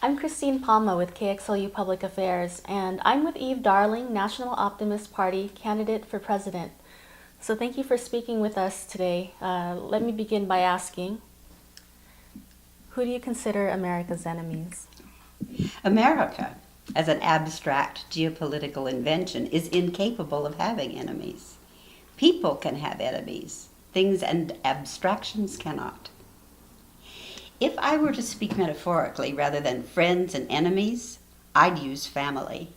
I'm Christine Palma with KXLU Public Affairs, and I'm with Eve Darling, National Optimist Party candidate for president. So thank you for speaking with us today. Let me begin by asking, who do you consider America's enemies? America, as an abstract geopolitical invention, is incapable of having enemies. People can have enemies. Things and abstractions cannot. If I were to speak metaphorically rather than friends and enemies, I'd use family.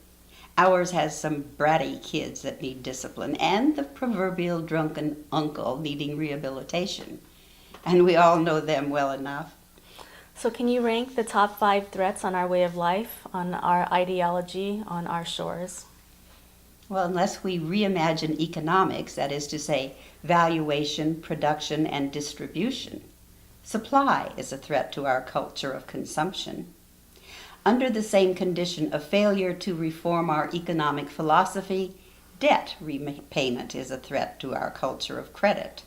Ours has some bratty kids that need discipline and the proverbial drunken uncle needing rehabilitation. And we all know them well enough. So can you rank the top 5 threats on our way of life, on our ideology, on our shores? Well, unless we reimagine economics, that is to say, valuation, production, and distribution, supply is a threat to our culture of consumption. Under the same condition of failure to reform our economic philosophy, debt repayment is a threat to our culture of credit.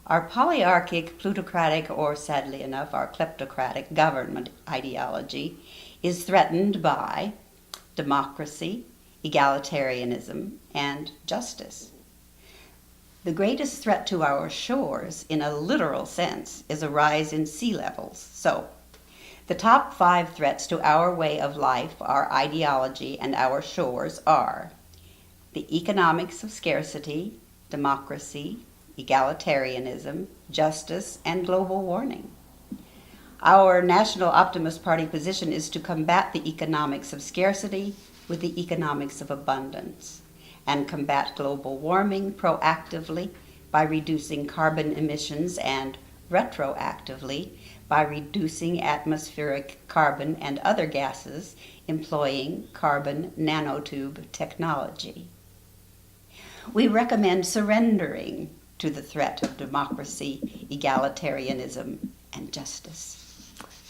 Our polyarchic, plutocratic, or sadly enough, our kleptocratic government ideology is threatened by democracy, egalitarianism, and justice. The greatest threat to our shores, in a literal sense, is a rise in sea levels. So, the top 5 threats to our way of life, our ideology, and our shores are the economics of scarcity, democracy, egalitarianism, justice, and global warming. Our National Optimist Party position is to combat the economics of scarcity with the economics of abundance, and combat global warming proactively by reducing carbon emissions and retroactively by reducing atmospheric carbon and other gases employing carbon nanotube technology. We recommend surrendering to the threat of democracy, egalitarianism, and justice.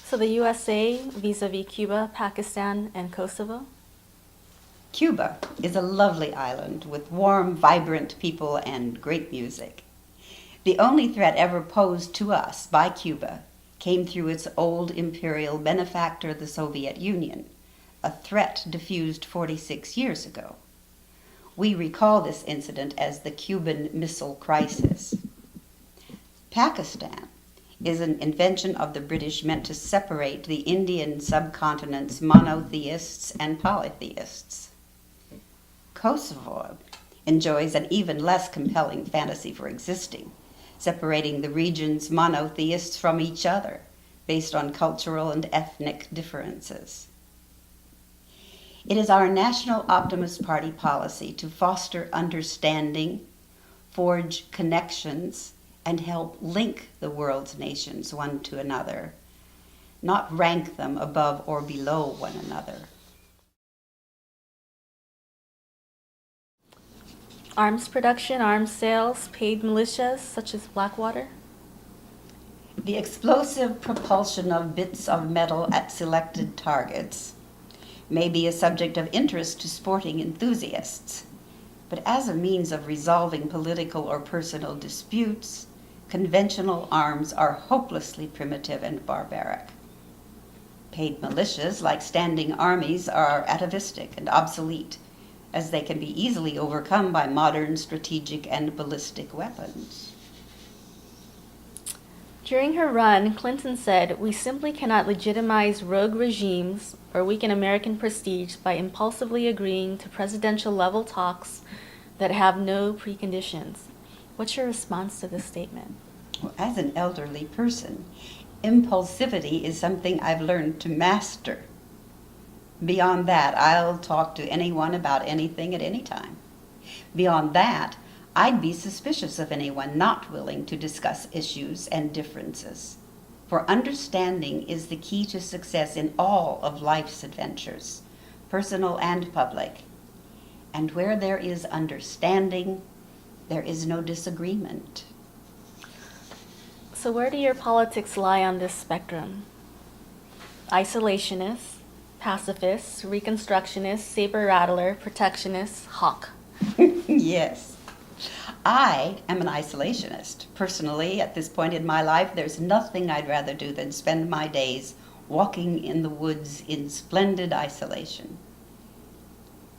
So the USA vis-a-vis Cuba, Pakistan, and Kosovo? Cuba is a lovely island with warm, vibrant people and great music. The only threat ever posed to us by Cuba came through its old imperial benefactor, the Soviet Union, a threat diffused 46 years ago. We recall this incident as the Cuban Missile Crisis. Pakistan is an invention of the British meant to separate the Indian subcontinent's monotheists and polytheists. Kosovo enjoys an even less compelling fantasy for existing, separating the region's monotheists from each other based on cultural and ethnic differences. It is our National Optimist Party policy to foster understanding, forge connections, and help link the world's nations one to another, not rank them above or below one another. Arms production, arms sales, paid militias such as Blackwater? The explosive propulsion of bits of metal at selected targets may be a subject of interest to sporting enthusiasts, but as a means of resolving political or personal disputes, conventional arms are hopelessly primitive and barbaric. Paid militias, like standing armies, are atavistic and obsolete, as they can be easily overcome by modern strategic and ballistic weapons. During her run, Clinton said, "We simply cannot legitimize rogue regimes or weaken American prestige by impulsively agreeing to presidential-level talks that have no preconditions." What's your response to this statement? Well, as an elderly person, impulsivity is something I've learned to master. Beyond that, I'll talk to anyone about anything at any time. Beyond that, I'd be suspicious of anyone not willing to discuss issues and differences. For understanding is the key to success in all of life's adventures, personal and public. And where there is understanding, there is no disagreement. So where do your politics lie on this spectrum? Isolationists, Pacifists, Reconstructionists, Saber, Rattler, Protectionists, Hawk. Yes. I am an isolationist. Personally, at this point in my life, there's nothing I'd rather do than spend my days walking in the woods in splendid isolation.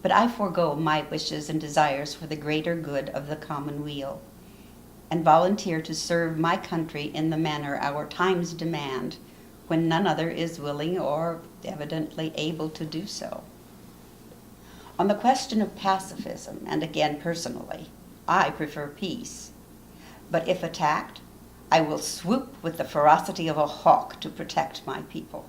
But I forego my wishes and desires for the greater good of the common weal, and volunteer to serve my country in the manner our times demand, when none other is willing or evidently able to do so. On the question of pacifism, and again personally, I prefer peace. But if attacked, I will swoop with the ferocity of a hawk to protect my people.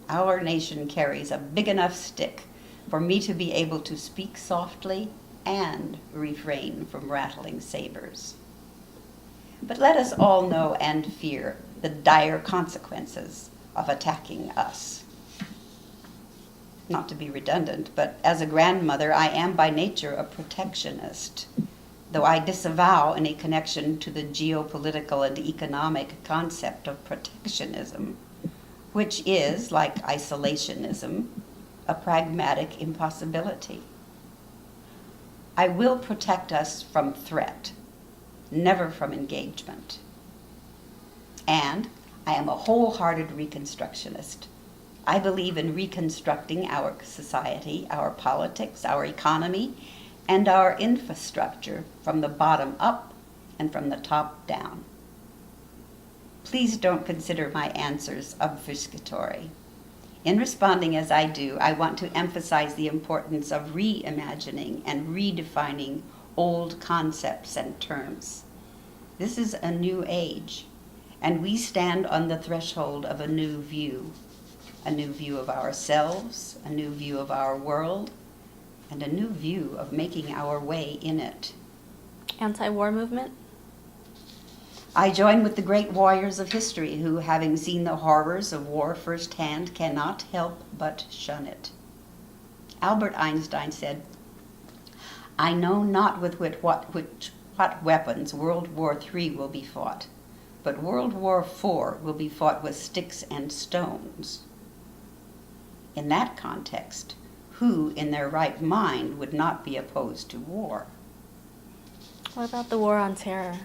Our nation carries a big enough stick for me to be able to speak softly and refrain from rattling sabers. But let us all know and fear the dire consequences of attacking us. Not to be redundant, but as a grandmother, I am by nature a protectionist, though I disavow any connection to the geopolitical and economic concept of protectionism, which is, like isolationism, a pragmatic impossibility. I will protect us from threat, never from engagement. And I am a wholehearted Reconstructionist. I believe in reconstructing our society, our politics, our economy, and our infrastructure from the bottom up and from the top down. Please don't consider my answers obfuscatory. In responding as I do, I want to emphasize the importance of reimagining and redefining old concepts and terms. This is a new age, and we stand on the threshold of a new view of ourselves, a new view of our world, and a new view of making our way in it. Anti-war movement? I join with the great warriors of history who, having seen the horrors of war firsthand, cannot help but shun it. Albert Einstein said, "I know not with what weapons World War III will be fought, but World War IV will be fought with sticks and stones." In that context, who in their right mind would not be opposed to war? What about the war on terror?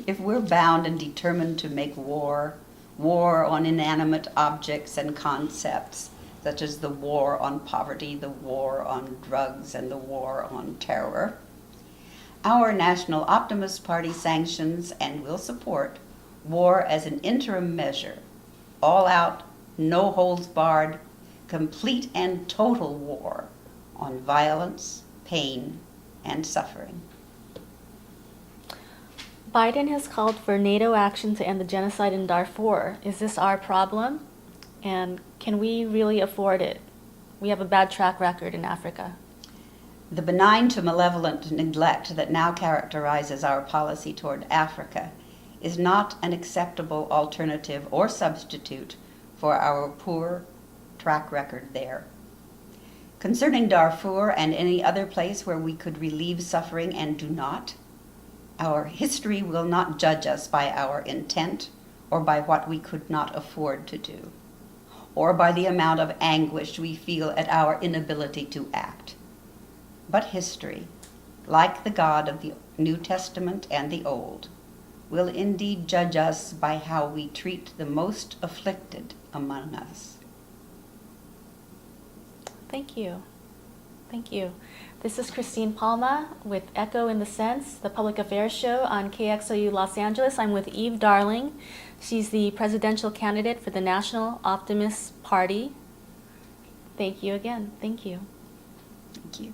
If we're bound and determined to make war on inanimate objects and concepts, such as the war on poverty, the war on drugs, and the war on terror, our National Optimist Party sanctions and will support war as an interim measure, all out, no holds barred, complete and total war on violence, pain, and suffering. Biden has called for NATO action to end the genocide in Darfur. Is this our problem? And can we really afford it? We have a bad track record in Africa. The benign to malevolent neglect that now characterizes our policy toward Africa is not an acceptable alternative or substitute for our poor track record there. Concerning Darfur and any other place where we could relieve suffering and do not, our history will not judge us by our intent or by what we could not afford to do, or by the amount of anguish we feel at our inability to act. But history, like the God of the New Testament and the Old, will indeed judge us by how we treat the most afflicted among us. Thank you. Thank you. This is Christine Palma with Echo in the Sense, the public affairs show on KXLU Los Angeles. I'm with Eve Darling. She's the presidential candidate for the National Optimists Party. Thank you again. Thank you. Thank you.